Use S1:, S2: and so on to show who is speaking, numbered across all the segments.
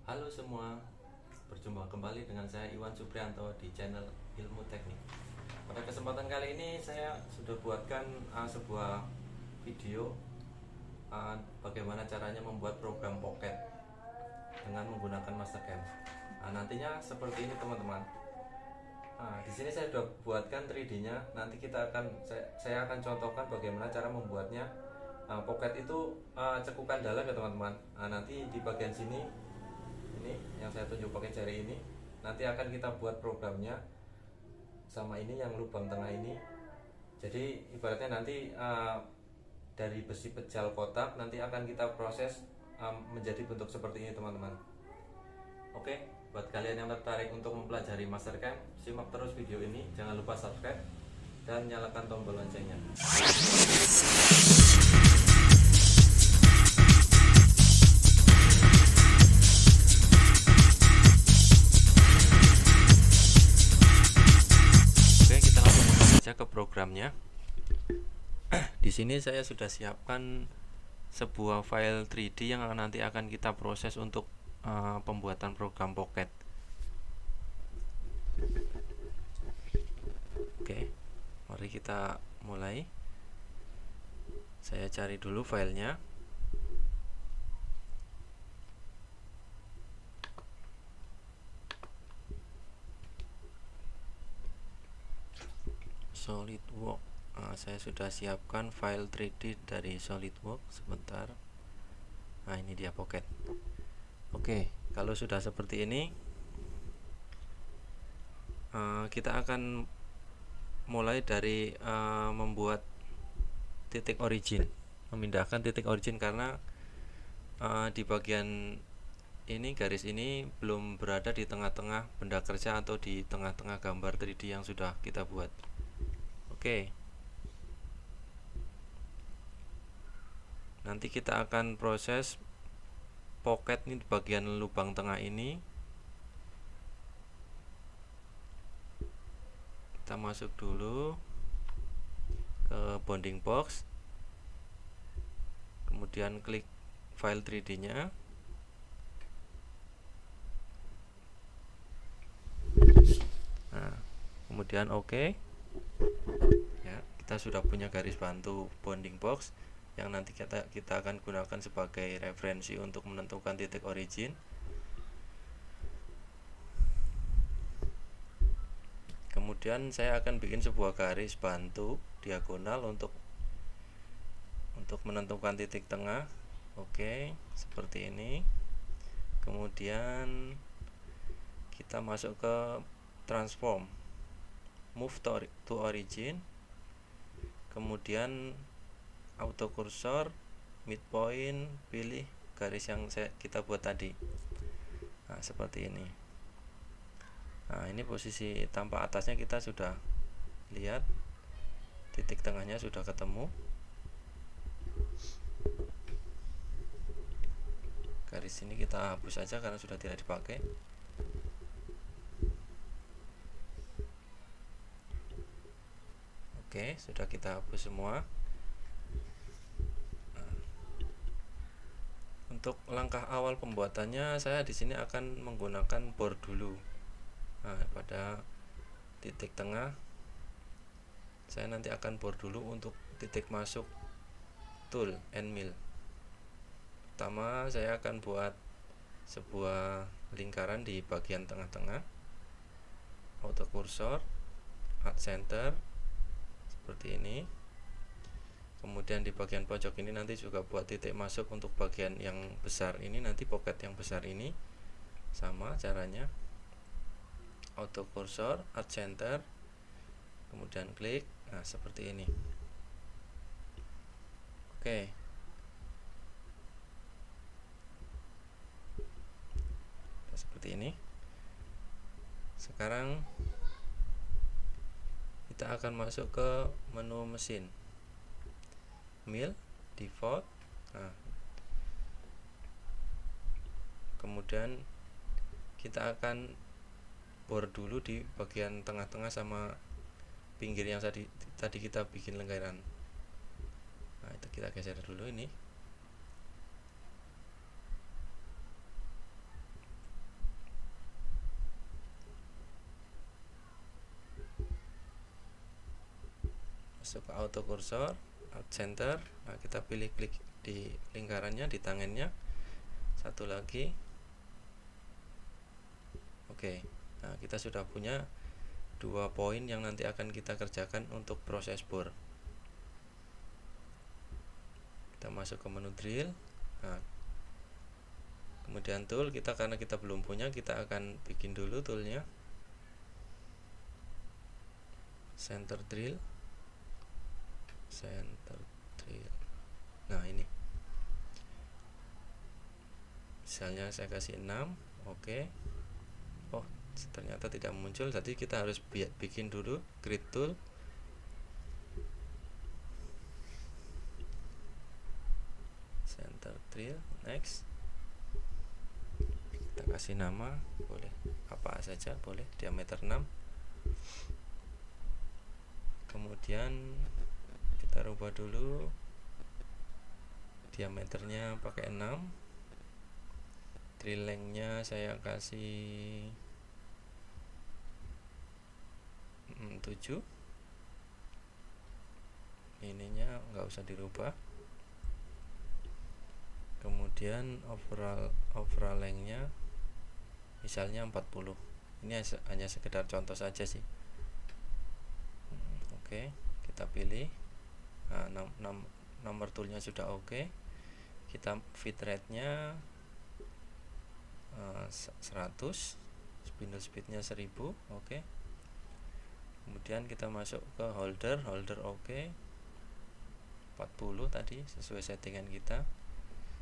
S1: Halo semua, berjumpa kembali dengan saya Iwan Suprianto di channel Ilmu Teknik. Pada kesempatan kali ini saya sudah buatkan sebuah video bagaimana caranya membuat program Pocket dengan menggunakan Mastercam. Nantinya seperti ini teman-teman. Di sini saya sudah buatkan 3D-nya. Nanti saya akan contohkan bagaimana cara membuatnya. Pocket itu cekukan dalam ya teman-teman. Nanti di bagian sini ini yang saya tunjuk pakai jari ini, nanti akan kita buat programnya sama ini yang lubang tengah ini. Jadi ibaratnya nanti dari besi pejal kotak nanti akan kita proses menjadi bentuk seperti ini teman-teman. Oke, buat kalian yang tertarik untuk mempelajari Mastercam, simak terus video ini, jangan lupa subscribe dan nyalakan tombol loncengnya. Ke programnya. Di sini saya sudah siapkan sebuah file 3D yang nanti akan kita proses untuk pembuatan program Pocket. Oke, mari kita mulai. Saya cari dulu filenya. SolidWorks. Saya sudah siapkan file 3D dari SolidWorks. Sebentar. Ini dia Pocket. Oke, kalau sudah seperti ini, kita akan mulai dari membuat titik origin, memindahkan titik origin karena di bagian ini garis ini belum berada di tengah-tengah benda kerja atau di tengah-tengah gambar 3D yang sudah kita buat. Oke. Nanti kita akan proses Pocket ini di bagian lubang tengah ini. Kita masuk dulu ke bounding box. Kemudian klik file 3D-nya. Kemudian oke. Ya, kita sudah punya garis bantu bounding box yang nanti kita akan gunakan sebagai referensi untuk menentukan titik origin. Kemudian saya akan bikin sebuah garis bantu diagonal untuk menentukan titik tengah. Oke, seperti ini. Kemudian kita masuk ke transform, move to origin, kemudian auto cursor, midpoint, pilih garis yang kita buat tadi. Seperti ini. Ini posisi tampak atasnya kita sudah lihat, titik tengahnya sudah ketemu. Garis ini kita hapus saja karena sudah tidak dipakai. Oke, sudah kita hapus semua. Untuk langkah awal pembuatannya, saya di sini akan menggunakan bor dulu. Pada titik tengah, saya nanti akan bor dulu untuk titik masuk tool and mill. Pertama, saya akan buat sebuah lingkaran di bagian tengah-tengah. Auto cursor, add center. Seperti ini. Kemudian di bagian pojok ini nanti juga buat titik masuk untuk bagian yang besar ini, nanti pocket yang besar ini. Sama caranya. Auto cursor, add center. Kemudian klik. Seperti ini. Oke. Seperti ini. Sekarang kita akan masuk ke menu mesin, mill, default. Kemudian kita akan bor dulu di bagian tengah-tengah sama pinggir yang tadi kita bikin lingkaran. Itu kita geser dulu ini. masuk ke auto cursor, out center. Nah, kita pilih klik di lingkarannya, di tangannya, satu lagi. Oke, nah kita sudah punya 2 poin yang nanti akan kita kerjakan untuk proses bor. Kita masuk ke menu drill. Nah, kemudian tool, karena kita belum punya, kita akan bikin dulu toolnya. Center drill. Nah, ini misalnya saya kasih 6. Oke. Oh, ternyata tidak muncul, jadi kita harus bikin dulu grid tool. Center drill, next. Kita kasih nama, boleh apa saja, boleh diameter 6. Kemudian kita rubah dulu diameternya pakai 6. Drill length-nya saya kasih 7. Ininya nggak usah dirubah. Kemudian overall length-nya misalnya 40. Ini hanya sekedar contoh saja sih. Oke, kita pilih. Nah, nomor toolnya sudah oke. Kita fit rate-nya 100, spindle speed-nya 1000. Oke. Kemudian kita masuk ke holder oke. 40 tadi sesuai settingan kita.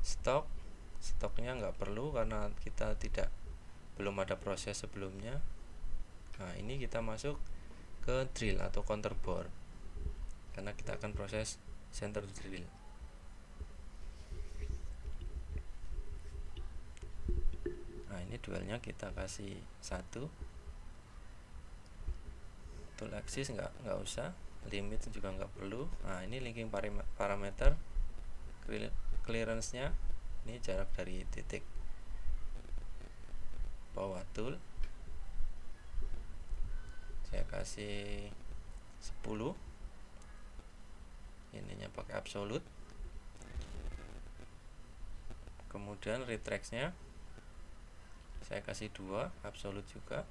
S1: Stoknya nggak perlu karena kita belum ada proses sebelumnya. Nah, ini kita masuk ke drill atau counter bore karena kita akan proses center drill. Nah, ini dualnya kita kasih 1. Tool axis nggak usah, limit juga nggak perlu. Nah, ini linking parameter, clearance-nya ini jarak dari titik bawah tool saya kasih 10. Ininya pakai absolute. Kemudian retract-nya saya kasih 2, absolute juga.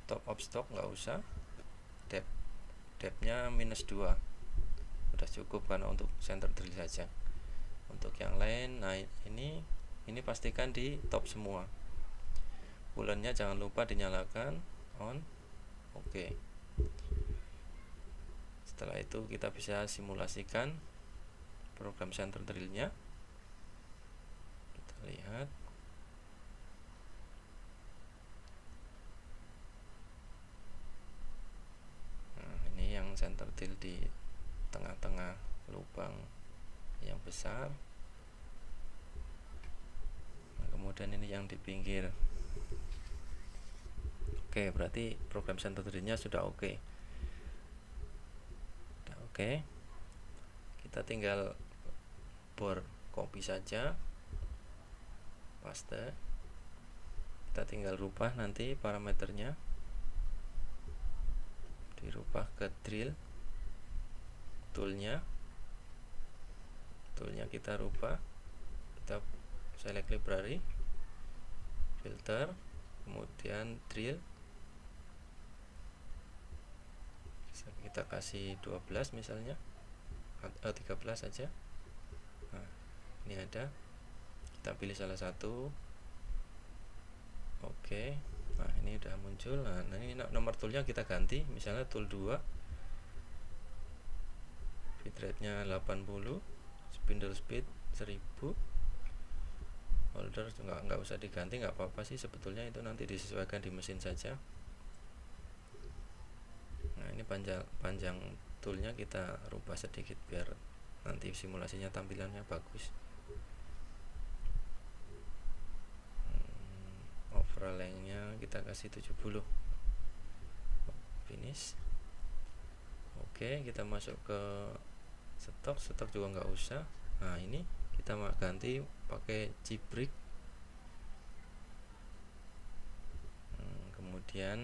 S1: Top of stock nggak usah, depth-nya -2 udah cukup karena untuk center drill saja. Untuk yang lain, nah ini pastikan di top semua. Bulannya jangan lupa dinyalakan on. Oke. Setelah itu kita bisa simulasikan program center drillnya. Kita lihat. Nah, ini yang center drill di tengah-tengah lubang yang besar. Nah, kemudian ini yang di pinggir. Oke, berarti program center drillnya sudah oke. Oke, kita tinggal bor copy saja, paste. Kita tinggal rubah nanti parameternya, dirubah ke drill. Toolnya kita rubah, kita select library, filter, kemudian drill. Kita kasih 12 misalnya, 13 saja. Nah, ini ada, kita pilih salah satu. Oke. Nah, ini udah muncul. Nah, ini nomor toolnya kita ganti, misalnya tool 2, bitrate-nya 80, spindle speed 1000. Holder nggak usah diganti, nggak apa-apa sih sebetulnya, itu nanti disesuaikan di mesin saja. Nah, ini panjang toolnya kita rubah sedikit biar nanti simulasinya tampilannya bagus. Overall length-nya kita kasih 70. Finish. Oke, kita masuk ke stok juga nggak usah. Nah, ini kita ganti pakai G-Brick. Kemudian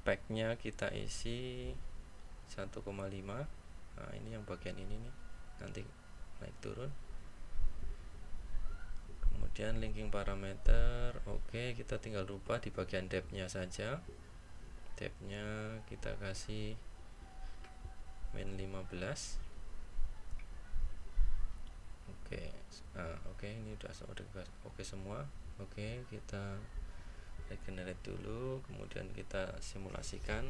S1: pack-nya kita isi 1,5. Nah ini yang bagian ini nih, nanti naik turun. Kemudian linking parameter, oke, kita tinggal rubah di bagian depth-nya saja. Depth-nya kita kasih min 15. Oke, ini udah oke semua. Oke, kita regenerate dulu, kemudian kita simulasikan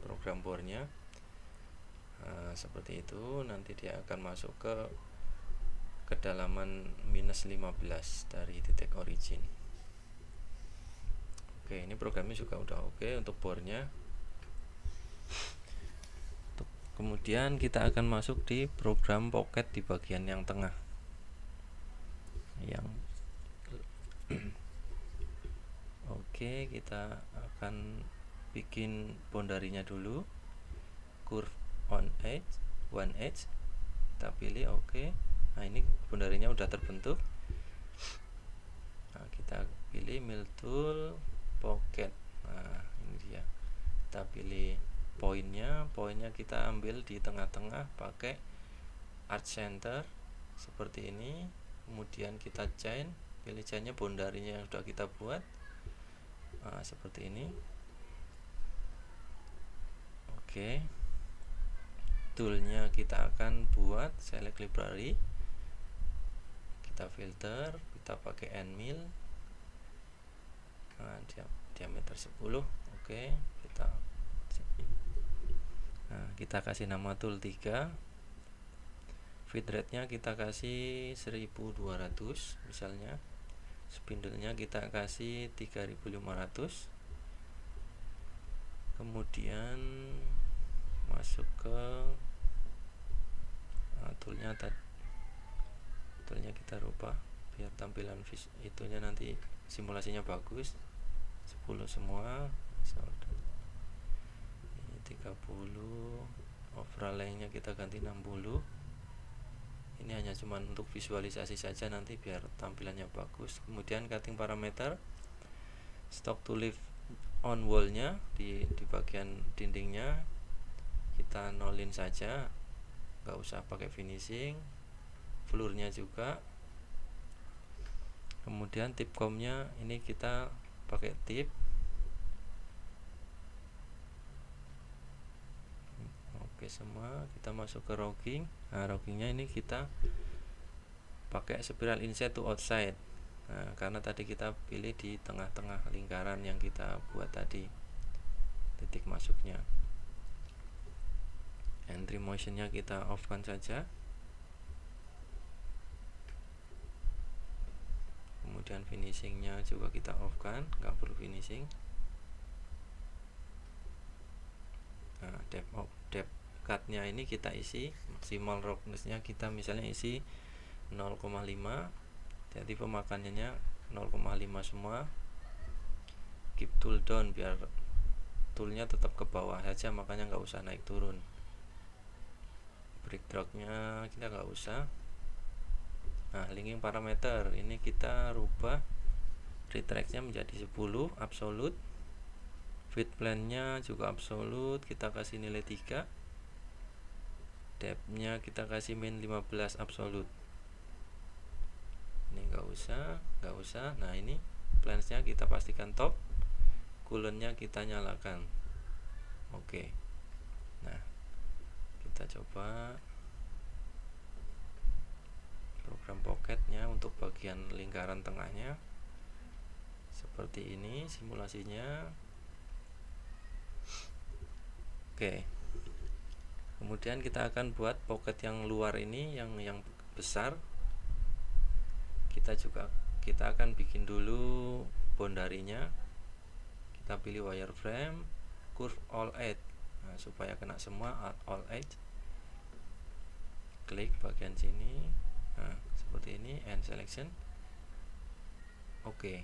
S1: program bornya. Nah, seperti itu, nanti dia akan masuk ke kedalaman minus 15 dari titik origin. Oke, ini programnya juga udah oke untuk bornya. Kemudian kita akan masuk di program pocket di bagian yang tengah. Oke, kita akan bikin boundary-nya dulu. Curve on edge, one edge. Kita pilih oke. Nah, ini boundary-nya udah terbentuk. Nah, kita pilih mill tool pocket. Nah, ini dia. Kita pilih poinnya kita ambil di tengah-tengah pakai arch center seperti ini. Kemudian kita chain, pilih chainnya boundary-nya yang sudah kita buat. Nah, seperti ini. Oke, toolnya kita akan buat select library, kita filter, kita pakai end mill. Nah, diameter 10. Oke, kita kasih nama tool 3. Feed rate nya kita kasih 1200 misalnya. Spindle-nya kita kasih 3500. Kemudian masuk ke toolnya kita rubah biar tampilan itunya nanti simulasinya bagus. 10 semua. Ini 30. Overall length-nya kita ganti 60. Ini hanya cuman untuk visualisasi saja, nanti biar tampilannya bagus. Kemudian cutting parameter, stock to live on wall-nya di bagian dindingnya kita nolin saja, nggak usah pakai finishing. Floor-nya juga. Kemudian tip com-nya ini kita pakai tip. Oke semua, kita masuk ke routing. Nah, routingnya ini kita pakai spiral inside to outside. Nah, karena tadi kita pilih di tengah-tengah lingkaran yang kita buat tadi, titik masuknya. Entry motionnya kita off-kan saja. Kemudian finishingnya juga kita off-kan, nggak perlu finishing. Nah, depth cut-nya ini kita isi, maksimal roughness-nya kita misalnya isi 0,5. Jadi pemakanannya 0,5 semua. Keep tool down biar toolnya tetap ke bawah saja, makanya nggak usah naik turun. Brick drag-nya kita nggak usah. Nah, linking parameter ini kita rubah retract-nya menjadi 10 absolute. Fit plan-nya juga absolute, kita kasih nilai 3. Depth-nya kita kasih min 15 absolute. Ini nggak usah. Nah, ini plans-nya kita pastikan top. Coolant-nya kita nyalakan. Oke. Nah, kita coba program pocket-nya untuk bagian lingkaran tengahnya. Seperti ini simulasinya. Oke. Kemudian kita akan buat pocket yang luar ini, yang besar. Kita akan bikin dulu boundary-nya. Kita pilih wireframe, curve all edge. Nah, supaya kena semua all edge. Klik bagian sini. Nah, seperti ini, end selection. Oke.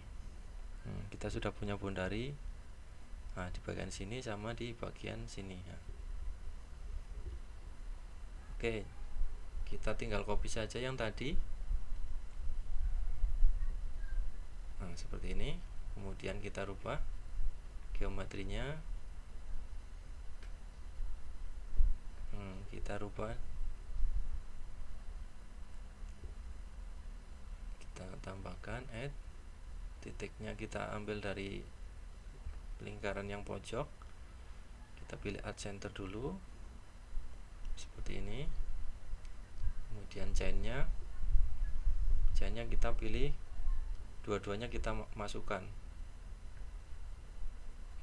S1: Kita sudah punya boundary. Nah, di bagian sini sama di bagian sini. Nah. Oke, kita tinggal copy saja yang tadi. Nah, seperti ini. Kemudian kita rubah geometrinya. kita rubah, kita tambahkan add, titiknya kita ambil dari lingkaran yang pojok, kita pilih add center dulu seperti ini. Kemudian chainnya kita pilih dua-duanya, kita masukkan,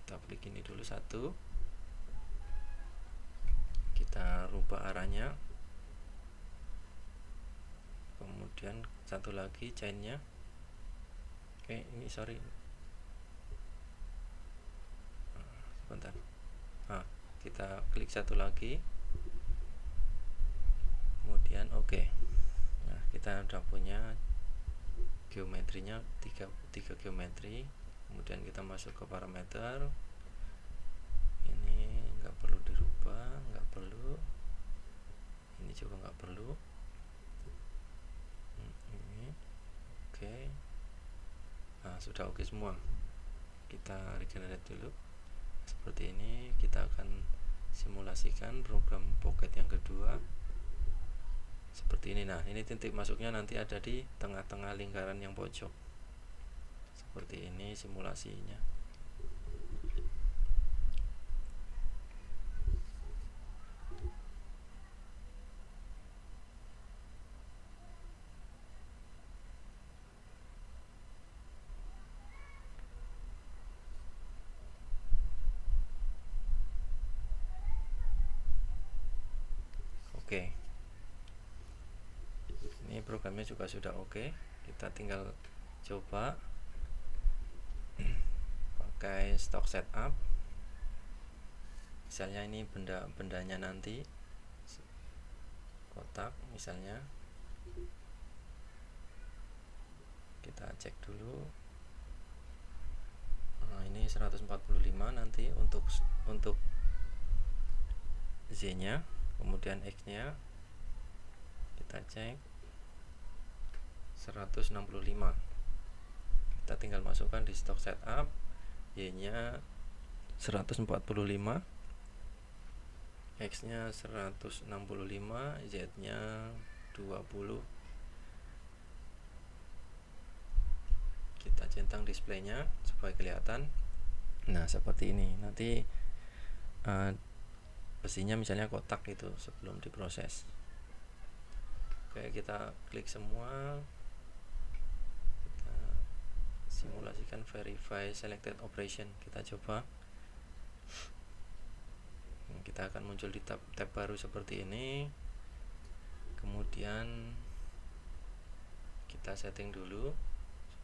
S1: kita klik ini dulu satu, kita rubah arahnya, kemudian satu lagi chainnya. Oke, ini sorry, sebentar. Kita klik satu lagi, kemudian oke. Nah, kita udah punya geometrinya, tiga geometri. Kemudian kita masuk ke parameter, ini nggak perlu dirubah, nggak perlu, ini juga nggak perlu, ini oke. Nah, sudah oke semua. Kita regenerate dulu seperti ini. Kita akan simulasikan program Pocket yang kedua seperti ini. Nah, ini titik masuknya nanti ada di tengah-tengah lingkaran yang pojok seperti ini simulasinya. Oke, ini programnya juga sudah oke. Kita tinggal coba pakai stock setup. Misalnya ini bendanya nanti kotak misalnya, kita cek dulu. Nah, ini 145 nanti untuk Z nya, kemudian X nya kita cek 165. Kita tinggal masukkan di stock setup, Y nya 145, X nya 165, Z nya 20. Kita centang displaynya supaya kelihatan. Nah, seperti ini. Nanti besinya misalnya kotak itu sebelum diproses. Oke, kita klik semua, kita simulasikan verify selected operation. Kita coba. Kita akan muncul di tab baru seperti ini. Kemudian kita setting dulu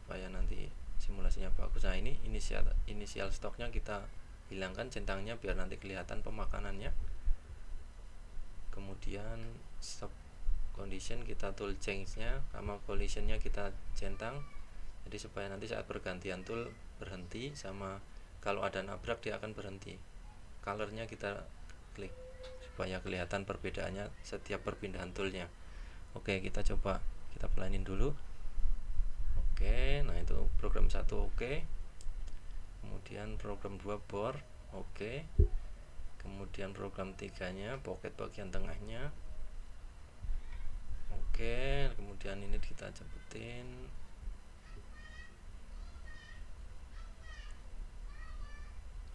S1: supaya nanti simulasinya bagus. Nah, ini inisial stoknya kita hilangkan centangnya biar nanti kelihatan pemakanannya. Kemudian stop condition kita tool change nya sama collision nya kita centang, jadi supaya nanti saat pergantian tool berhenti, sama kalau ada nabrak dia akan berhenti. Colornya kita klik supaya kelihatan perbedaannya setiap perpindahan toolnya. Oke, kita coba, kita pelanin dulu. Oke, nah itu program 1 oke. Kemudian program 2 bore oke. Kemudian program 3 nya pocket bagian tengahnya oke. Kemudian ini kita cepetin.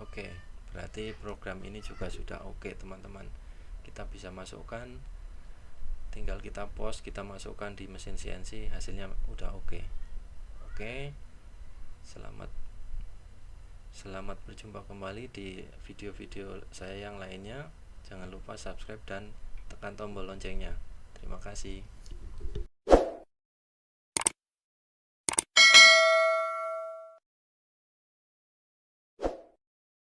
S1: Oke, berarti program ini juga sudah oke, teman-teman. Kita bisa masukkan, tinggal kita post, kita masukkan di mesin CNC, hasilnya udah oke. Oke, selamat berjumpa kembali di video-video saya yang lainnya. Jangan lupa subscribe dan tekan tombol loncengnya. Terima kasih.